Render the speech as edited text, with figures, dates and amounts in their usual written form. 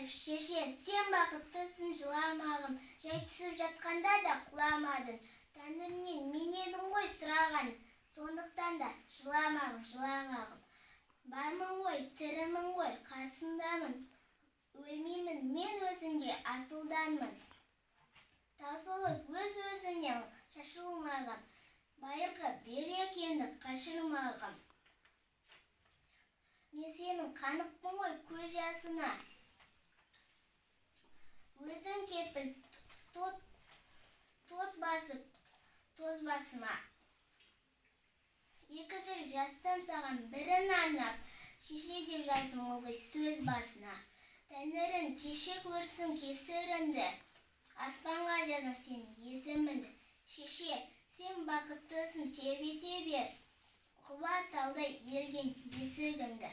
Сәтбаев: шеше, сен бақыттысың, жыламағым, жай түсіп жатқанда да құламадың. Тәңірінен мен едім ғой сұраған, сондықтан да жыламағым. Бармын ғой, тірімін ғой, қасындамын, өлмеймін мен өзіңде асылданмын. Таусылып өз-өзінен шашылмағым, байырғы берек енді қашырмағым. Мен сенің қанықпын ғой көз жасына, өзің кепіл тот басып тоз басыма. Екі жыр жазсам саған бірін арнап, шеше деп жаздым ылғи сөз басына. Тәңірің кеше көрсін кесірімді, аспанға жаздым сенің есіміңді. Шеше, сен бақыттысың, тербете бер, қуат алдай ерген бесігімді.